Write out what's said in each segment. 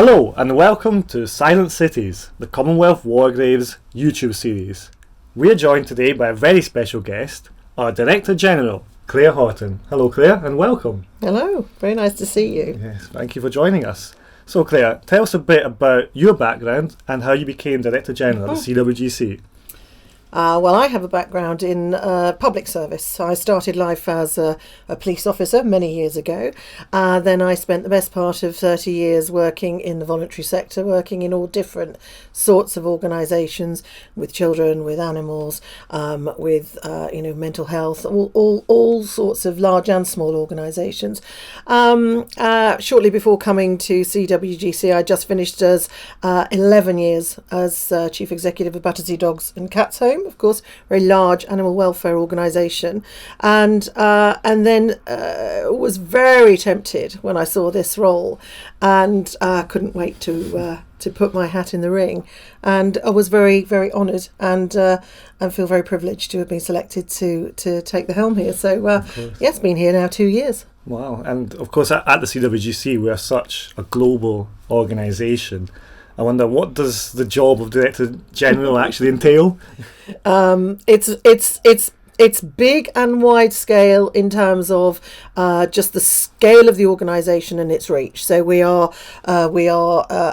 Hello and welcome to Silent Cities, the Commonwealth War Graves YouTube series. We are joined today by a very special guest, our Director General, Claire Horton. Hello Claire and welcome. Hello, very nice to see you. Yes, thank you for joining us. So Claire, tell us a bit about your background and how you became Director General at the CWGC. Well, I have a background in public service. I started life as a police officer many years ago. Then I spent the best part of 30 years working in the voluntary sector, working in all different sorts of organisations, with children, with animals, with mental health, all sorts of large and small organisations. Shortly before coming to CWGC, I just finished as 11 years as Chief Executive of Battersea Dogs and Cats Home. Of course, very large animal welfare organisation, and then was very tempted when I saw this role, and couldn't wait to put my hat in the ring, and I was very, very honoured and feel very privileged to have been selected to take the helm here. So yes, been here now 2 years. Wow, and of course at the CWGC we are such a global organisation. I wonder, what does the job of Director General actually entail? It's big and wide scale in terms of just the scale of the organisation and its reach. So we are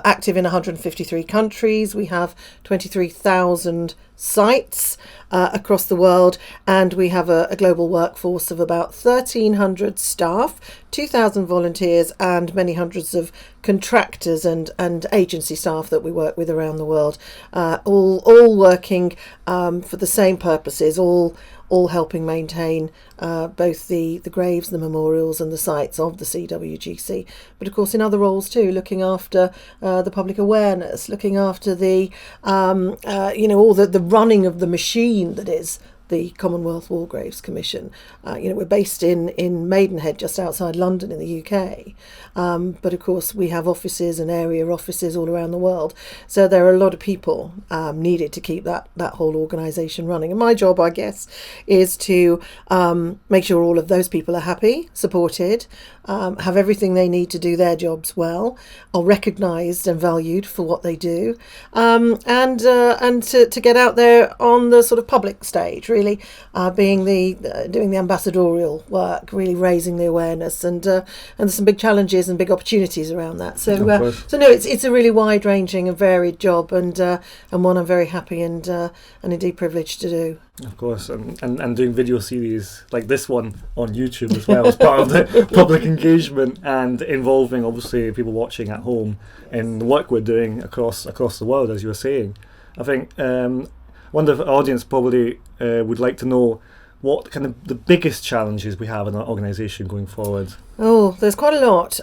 active in 153 countries. We have 23,000 sites across the world, and we have a global workforce of about 1,300 staff, 2,000 volunteers, and many hundreds of contractors and agency staff that we work with around the world, all working for the same purposes, all helping maintain both the graves, the memorials and the sites of the CWGC, but of course in other roles too, looking after the public awareness, looking after the all the running of the machine that is the Commonwealth War Graves Commission. We're based in Maidenhead, just outside London in the UK, but of course we have offices and area offices all around the world, so there are a lot of people needed to keep that whole organisation running, and my job, I guess, is to make sure all of those people are happy, supported, have everything they need to do their jobs well, are recognised and valued for what they do, and to get out there on the sort of public stage, really doing the ambassadorial work, really raising the awareness, and there's some big challenges and big opportunities around that. So it's a really wide-ranging and varied job, and one I'm very happy and indeed privileged to do. Of course, and doing video series like this one on YouTube as well as part of the public engagement, and involving obviously people watching at home in the work we're doing across the world, as you were saying. I think one of the audience probably would like to know what kind of the biggest challenges we have in our organisation going forward. Oh, there's quite a lot.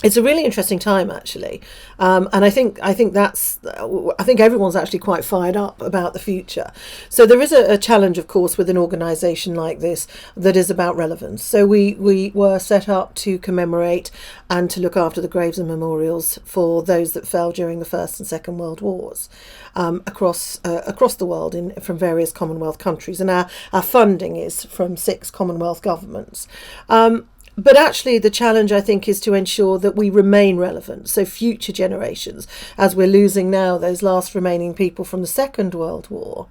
It's a really interesting time, actually, and I think everyone's actually quite fired up about the future. So there is a challenge, of course, with an organisation like this that is about relevance. So we were set up to commemorate and to look after the graves and memorials for those that fell during the First and Second World Wars across the world from various Commonwealth countries, and our funding is from 6 Commonwealth governments. But actually the challenge, I think, is to ensure that we remain relevant, so future generations, as we're losing now those last remaining people from the Second World War,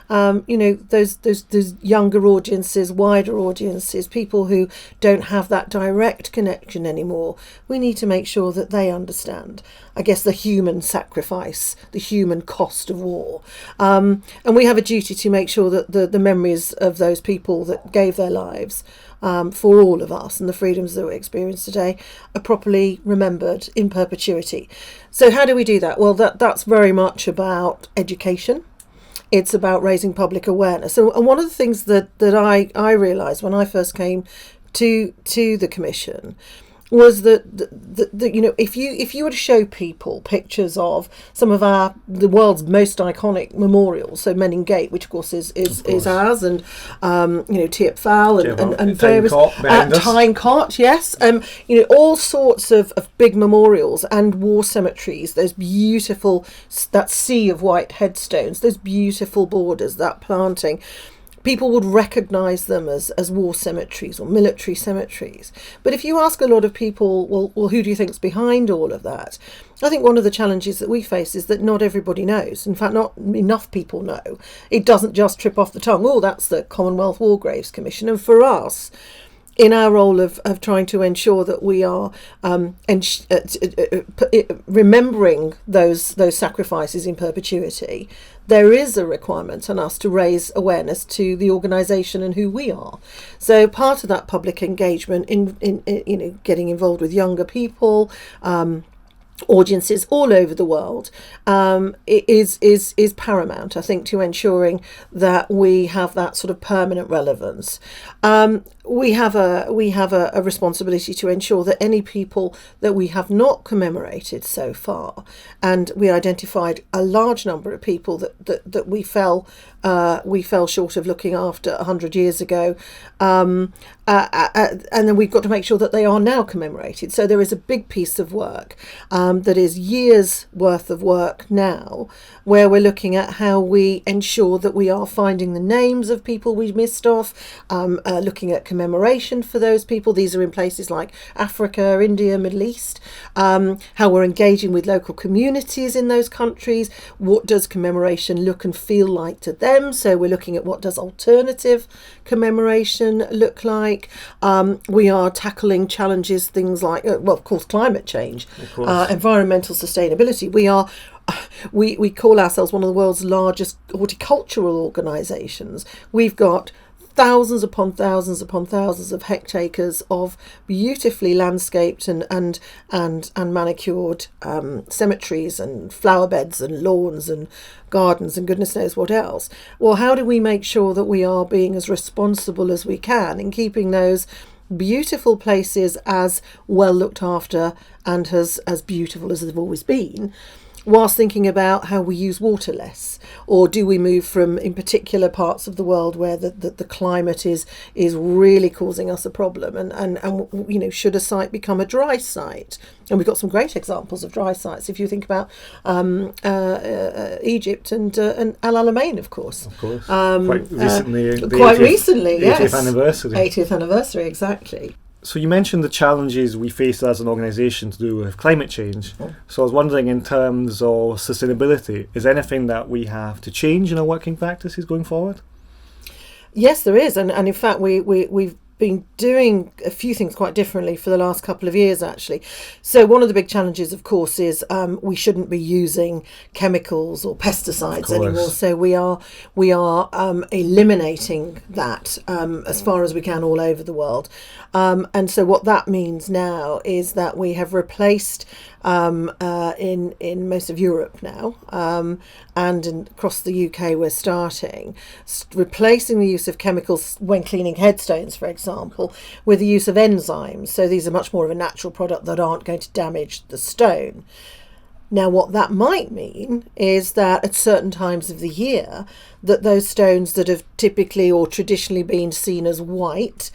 those younger audiences, wider audiences, people who don't have that direct connection anymore. We need to make sure that they understand, I guess, the human sacrifice, the human cost of war. And we have a duty to make sure that the memories of those people that gave their lives for all of us and the freedoms that we experience today are properly remembered in perpetuity. So how do we do that? Well, that's very much about education. It's about raising public awareness. And one of the things that I realised when I first came to the Commission was that if you were to show people pictures of some of the world's most iconic memorials, so Menin Gate, which of course is ours, and Tiep Fal and various Tyne-Cot, yes, all sorts of big memorials and war cemeteries, those beautiful, that sea of white headstones, those beautiful borders, that planting. people would recognise them as war cemeteries or military cemeteries. But if you ask a lot of people, well, who do you think's behind all of that? I think one of the challenges that we face is that not everybody knows. In fact, not enough people know. It doesn't just trip off the tongue. Oh, that's the Commonwealth War Graves Commission. And for us, in our role of trying to ensure that we are remembering those sacrifices in perpetuity, there is a requirement on us to raise awareness to the organisation and who we are. So part of that public engagement in getting involved with younger people, audiences all over the world, is paramount, I think, to ensuring that we have that sort of permanent relevance. We have a responsibility to ensure that any people that we have not commemorated so far, and we identified a large number of people that we fell short of looking after 100 years ago, and then we've got to make sure that they are now commemorated. So there is a big piece of work that is years worth of work now, where we're looking at how we ensure that we are finding the names of people we missed off, looking at commemoration for those people. These are in places like Africa, India, Middle East, how we're engaging with local communities in those countries. What does commemoration look and feel like to them? So we're looking at what does alternative commemoration look like. We are tackling challenges, things like, of course, climate change, environmental sustainability. We call ourselves one of the world's largest horticultural organisations. We've got thousands upon thousands upon thousands of hectares of beautifully landscaped and manicured cemeteries and flower beds and lawns and gardens and goodness knows what else. Well, how do we make sure that we are being as responsible as we can in keeping those beautiful places as well looked after and as beautiful as they've always been, whilst thinking about how we use water less? Or do we move from, in particular parts of the world where the climate is really causing us a problem, and should a site become a dry site? And we've got some great examples of dry sites if you think about Egypt and Al Alamein, of course. Of course. Quite recently, yes. 80th anniversary. 80th anniversary, exactly. So you mentioned the challenges we face as an organisation to do with climate change. So I was wondering, in terms of sustainability, is anything that we have to change in our working practices going forward? Yes, there is. And in fact, we've been doing a few things quite differently for the last couple of years, actually. So one of the big challenges, of course, is we shouldn't be using chemicals or pesticides anymore. So we are eliminating that as far as we can all over the world. And so what that means now is that we have replaced in most of Europe now, and across the UK we're starting, replacing the use of chemicals when cleaning headstones, for example, with the use of enzymes. So these are much more of a natural product that aren't going to damage the stone. Now, what that might mean is that at certain times of the year, that those stones that have typically or traditionally been seen as white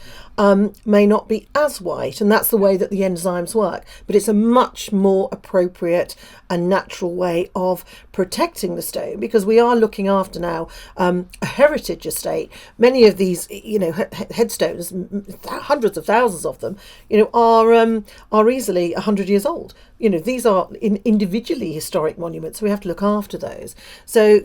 may not be as white, and that's the way that the enzymes work. But it's a much more appropriate and natural way of protecting the stone, because we are looking after now a heritage estate. Many of these, headstones, hundreds of thousands of them, are easily 100 years old. These are individually historic monuments, so we have to look after those. So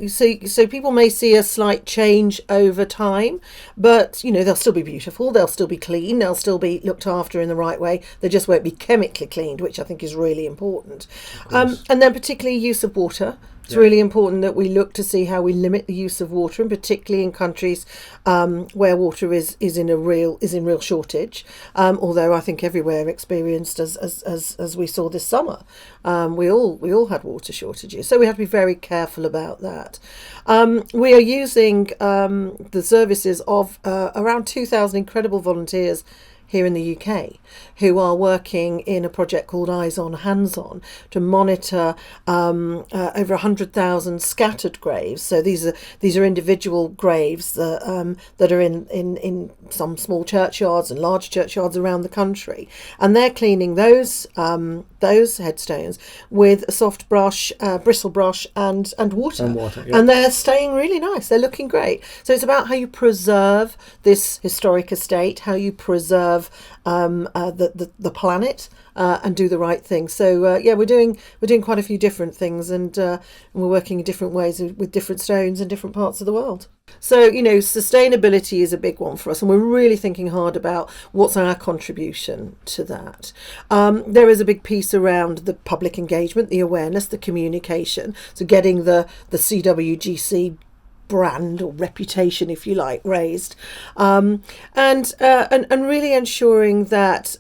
people may see a slight change over time, but they'll still be beautiful, they'll still be clean, they'll still be looked after in the right way. They just won't be chemically cleaned, which I think is really important. And then particularly use of water. It's really important that we look to see how we limit the use of water, and particularly in countries where water is in real shortage. Although I think everywhere experienced as we saw this summer, we all had water shortages. So we have to be very careful about that. We are using the services of around 2,000 incredible volunteers here in the UK who are working in a project called Eyes On, Hands On to monitor over 100,000 scattered graves. So these are individual graves that are in some small churchyards and large churchyards around the country, and they're cleaning those headstones with a soft brush, bristle brush, and water, yeah. And they're staying really nice. They're looking great. So it's about how you preserve this historic estate, how you preserve the planet, and do the right thing. So we're doing quite a few different things, and we're working in different ways with different stones in different parts of the world. So, sustainability is a big one for us, and we're really thinking hard about what's our contribution to that. There is a big piece around the public engagement, the awareness, the communication. So getting the CWGC brand or reputation, if you like, raised, and really ensuring that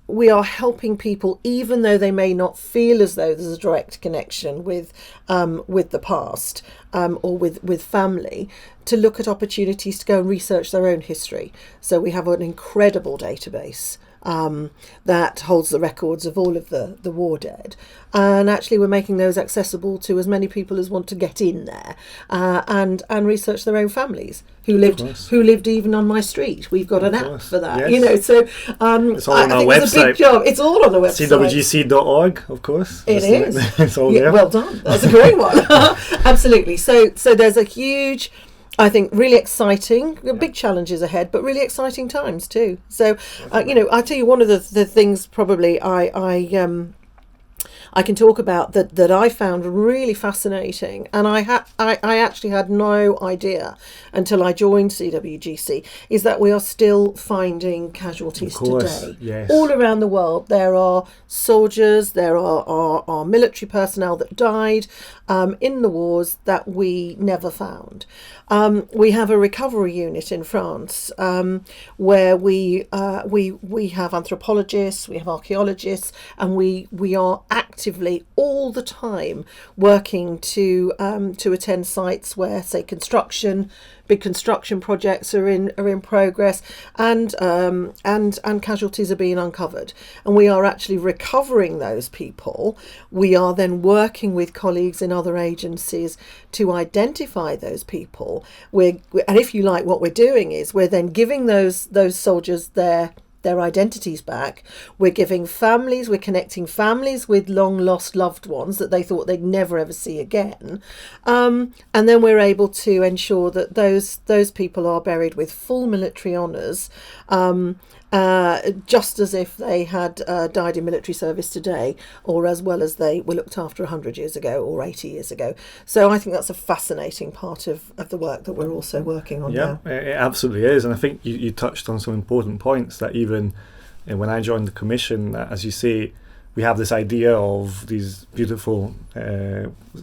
we are helping people, even though they may not feel as though there's a direct connection with the past or with family, to look at opportunities to go and research their own history. So we have an incredible database that holds the records of all of the war dead, and actually we're making those accessible to as many people as want to get in there and research their own families who lived even on my street. We've got an app for that, yes. So it's all on our website. It's a big job. It's all on the website. CWGC.org, of course. It is. It's all there. Well done. That's a great one. Absolutely. So there's a huge, I think, really exciting, big challenges ahead, but really exciting times too. So, I'll tell you one of the things probably I can talk about that I found really fascinating, and I actually had no idea until I joined CWGC, is that we are still finding casualties today. Yes. All around the world there are soldiers, there are military personnel that died in the wars that we never found. We have a recovery unit in France where we have anthropologists, we have archaeologists, and we are actively all the time working to attend sites where, say, big construction projects are in progress, and casualties are being uncovered, and we are actually recovering those people. We are then working with colleagues in other agencies to identify those people. And if you like, what we're doing is we're then giving those soldiers their identities back. We're connecting families with long lost loved ones that they thought they'd never ever see again, and then we're able to ensure that those people are buried with full military honours, just as if they had died in military service today, or as well as they were looked after 100 years ago or 80 years ago. So I think that's a fascinating part of the work that we're also working on now. Yeah, it absolutely is. And I think you touched on some important points, that even when I joined the Commission, as you say, we have this idea of these beautiful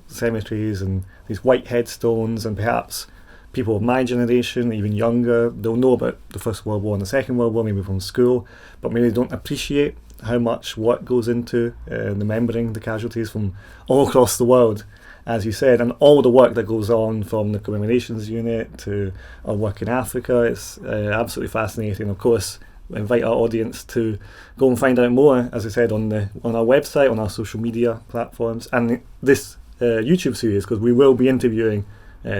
cemeteries and these white headstones, and perhaps people of my generation, even younger, they'll know about the First World War and the Second World War, maybe from school, but maybe they don't appreciate how much work goes into remembering the casualties from all across the world, as you said, and all the work that goes on from the commemorations unit to our work in Africa. It's absolutely fascinating. Of course, we invite our audience to go and find out more, as I said, on our website, on our social media platforms, and this YouTube series, because we will be interviewing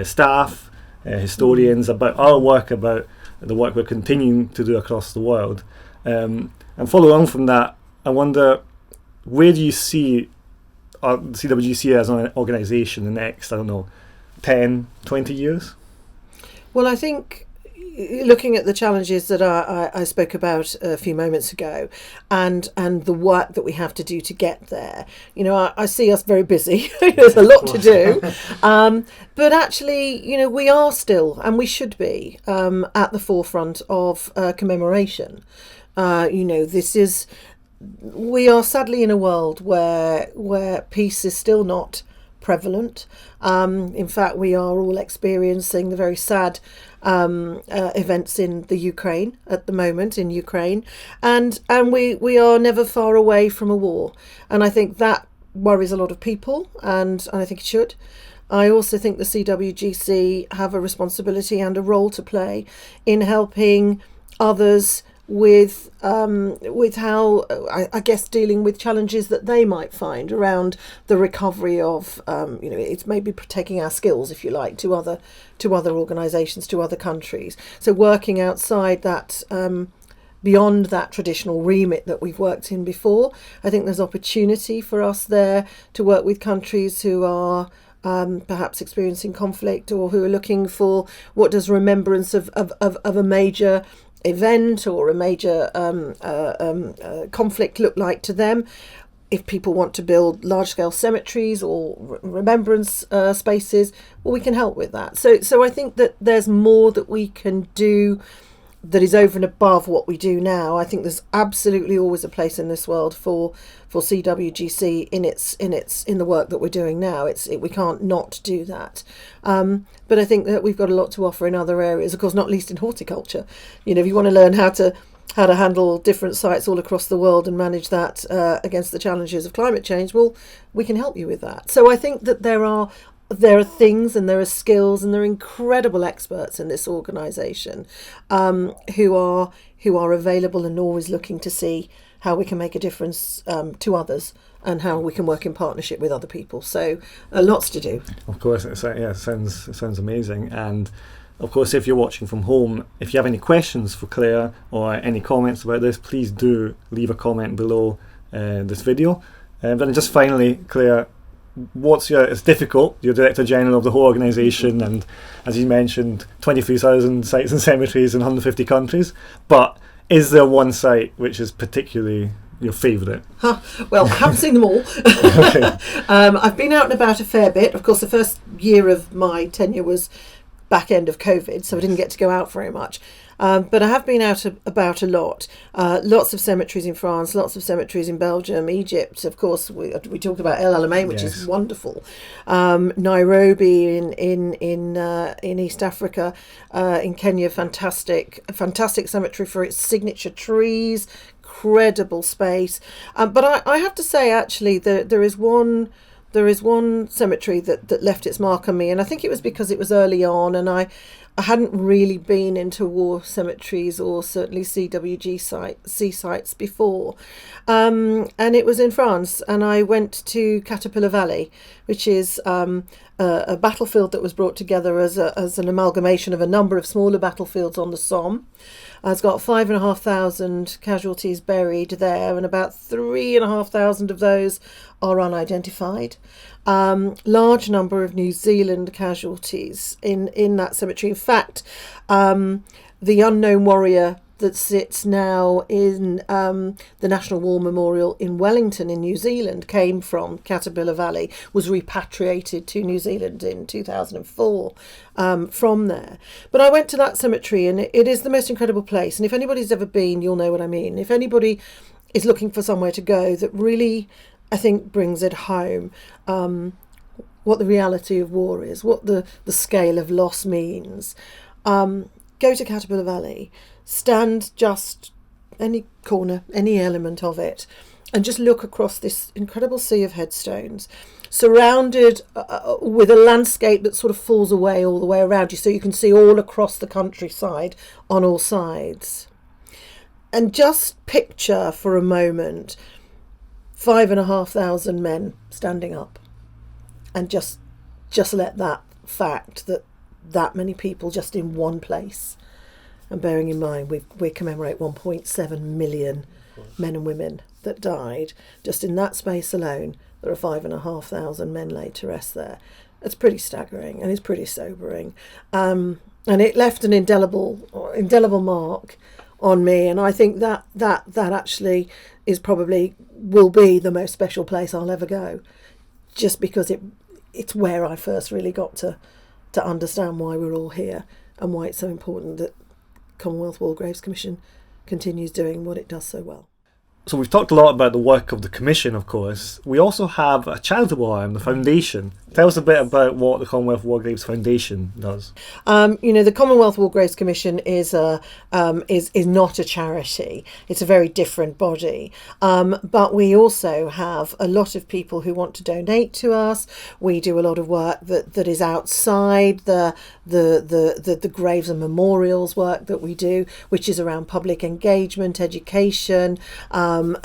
staff, historians about our work, about the work we're continuing to do across the world. And follow on from that, I wonder, where do you see CWGC as an organisation in the next, 10, 20 years? Well, I think looking at the challenges that I spoke about a few moments ago, and the work that we have to do to get there, I see us very busy. There's a lot to do, but actually, we are still, and we should be, at the forefront of commemoration. We are sadly in a world where peace is still not prevalent. In fact, we are all experiencing the very sad events in the Ukraine at the moment, and we are never far away from a war, and I think that worries a lot of people, and I think it should. I also think the CWGC have a responsibility and a role to play in helping others with how I guess dealing with challenges that they might find around the recovery of it's maybe taking our skills, if you like, to other organisations, to other countries. So working outside that, beyond that traditional remit that we've worked in before, I think there's opportunity for us there to work with countries who are perhaps experiencing conflict, or who are looking for what does remembrance of a major event or a major conflict look like to them. If people want to build large-scale cemeteries or remembrance spaces, well, we can help with that. So I think that there's more that we can do that is over and above what we do now. I think there's absolutely always a place in this world for CWGC in the work that we're doing now. We can't not do that. But I think that we've got a lot to offer in other areas, of course, not least in horticulture. If you want to learn how to handle different sites all across the world and manage that against the challenges of climate change, well, we can help you with that. So I think that there are things and there are skills and there are incredible experts in this organisation who are available and always looking to see how we can make a difference to others and how we can work in partnership with other people. So lots to do. Of course, it sounds amazing. And of course, if you're watching from home, if you have any questions for Claire or any comments about this, please do leave a comment below this video. Then just finally, Claire, it's difficult, you're Director General of the whole organisation, and as you mentioned, 23,000 sites and cemeteries in 150 countries, but is there one site which is particularly your favourite? Well, I haven't seen them all. Okay. I've been out and about a fair bit. Of course, the first year of my tenure was back end of COVID, so I didn't get to go out very much. But I have been out about a lot. Lots of cemeteries in France, lots of cemeteries in Belgium, Egypt. Of course, we talked about El Alamein, which is wonderful. Nairobi in East Africa, in Kenya, fantastic cemetery for its signature trees, incredible space. But I have to say, actually, there is one cemetery that left its mark on me, and I think it was because it was early on, and I hadn't really been into war cemeteries or certainly CWGC sites before. And it was in France, and I went to Caterpillar Valley, which is a battlefield that was brought together as an amalgamation of a number of smaller battlefields on the Somme. It's got 5,500 casualties buried there, and about 3,500 of those are unidentified. Large number of New Zealand casualties in that cemetery. In fact, the unknown warrior that sits now in the National War Memorial in Wellington in New Zealand came from Caterpillar Valley, was repatriated to New Zealand in 2004 from there. But I went to that cemetery, and it is the most incredible place. And if anybody's ever been, you'll know what I mean. If anybody is looking for somewhere to go that really, I think, brings it home, what the reality of war is, what the scale of loss means, go to Caterpillar Valley. Stand just any corner, any element of it, and just look across this incredible sea of headstones, surrounded with a landscape that sort of falls away all the way around you, so you can see all across the countryside on all sides. And just picture for a moment 5,500 men standing up, and just let that fact that many people just in one place. And bearing in mind, we commemorate 1.7 million men and women that died. Just in that space alone, there are 5,500 men laid to rest there. It's pretty staggering, and it's pretty sobering. And it left an indelible mark on me. And I think that actually will be the most special place I'll ever go, just because it's where I first really got to understand why we're all here and why it's so important that Commonwealth War Graves Commission continues doing what it does so well. So we've talked a lot about the work of the Commission, of course. We also have a charitable arm, the Foundation, Tell us a bit about what the Commonwealth War Graves Foundation does. The Commonwealth War Graves Commission is not a charity. It's a very different body. But we also have a lot of people who want to donate to us. We do a lot of work that is outside the graves and memorials work that we do, which is around public engagement, education, and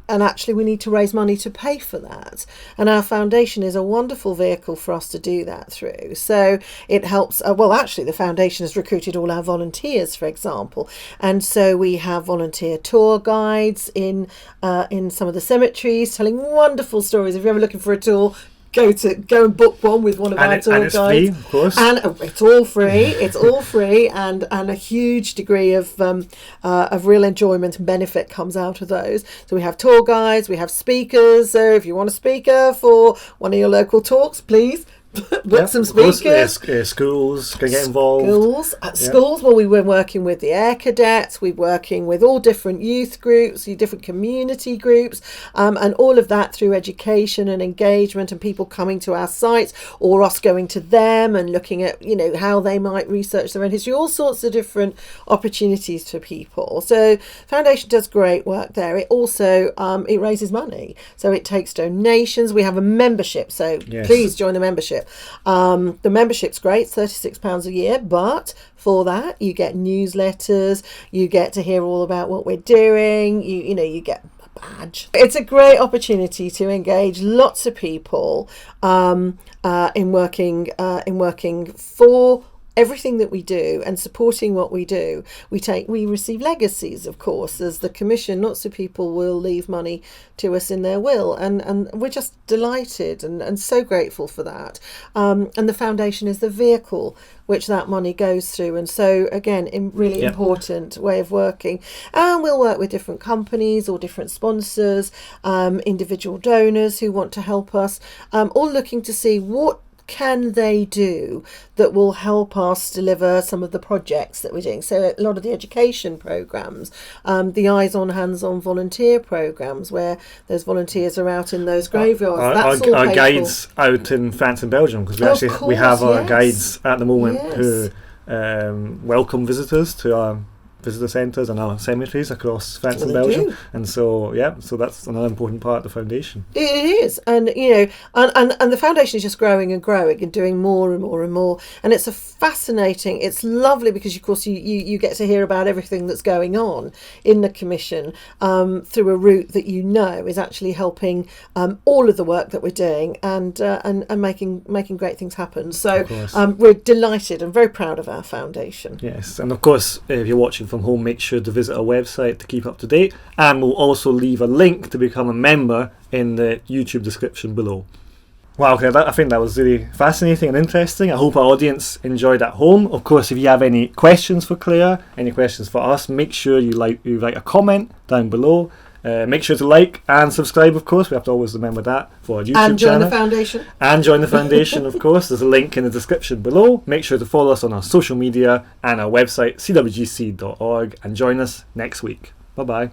actually we need to raise money to pay for that. And our foundation is a wonderful vehicle for us to do that through. So it helps. Actually, the foundation has recruited all our volunteers, for example, and so we have volunteer tour guides in some of the cemeteries telling wonderful stories. If you're ever looking for a tour, go and book one with one of our tour guides. Free, of course. And it's all free. It's all free, and a huge degree of real enjoyment and benefit comes out of those. So we have tour guides, we have speakers. So if you want a speaker for one of your local talks, please book some speakers. Schools can get involved. Schools. Well, we were working with the Air Cadets. We're working with all different youth groups, different community groups, and all of that through education and engagement, and people coming to our sites or us going to them and looking at how they might research their own history. All sorts of different opportunities for people. So Foundation does great work there. It also it raises money, so it takes donations. We have a membership, so please join the membership. The membership's great, £36 a year, but for that you get newsletters, you get to hear all about what we're doing, you get a badge. It's a great opportunity to engage lots of people in working for everything that we do and supporting what we do. We receive legacies, of course, as the commission. Lots of people will leave money to us in their will, and we're just delighted and so grateful for that. And the foundation is the vehicle which that money goes through, and so again, really important way of working. And we'll work with different companies or different sponsors, individual donors who want to help us, all looking to see what can they do that will help us deliver some of the projects that we're doing. So a lot of the education programs, the eyes on, hands on volunteer programs, where those volunteers are out in those graveyards. Our guides out in France and Belgium, because we have our guides at the moment who welcome visitors to our visitor centres and our cemeteries across France and Belgium, and so that's another important part of the foundation. It is, and and the foundation is just growing and growing and doing more and more and more, and it's it's lovely because of course you get to hear about everything that's going on in the commission through a route that is actually helping all of the work that we're doing and making great things happen. So we're delighted and very proud of our foundation. Yes, and of course if you're watching from home, make sure to visit our website to keep up to date, and we'll also leave a link to become a member in the YouTube description below. Wow, okay, I think that was really fascinating and interesting. I hope our audience enjoyed at home. Of course, if you have any questions for Claire, any questions for us, make sure you write a comment down below. Make sure to like and subscribe, of course. We have to always remember that for our YouTube channel. And join the foundation. And join the foundation, of course. There's a link in the description below. Make sure to follow us on our social media and our website, cwgc.org, and join us next week. Bye-bye.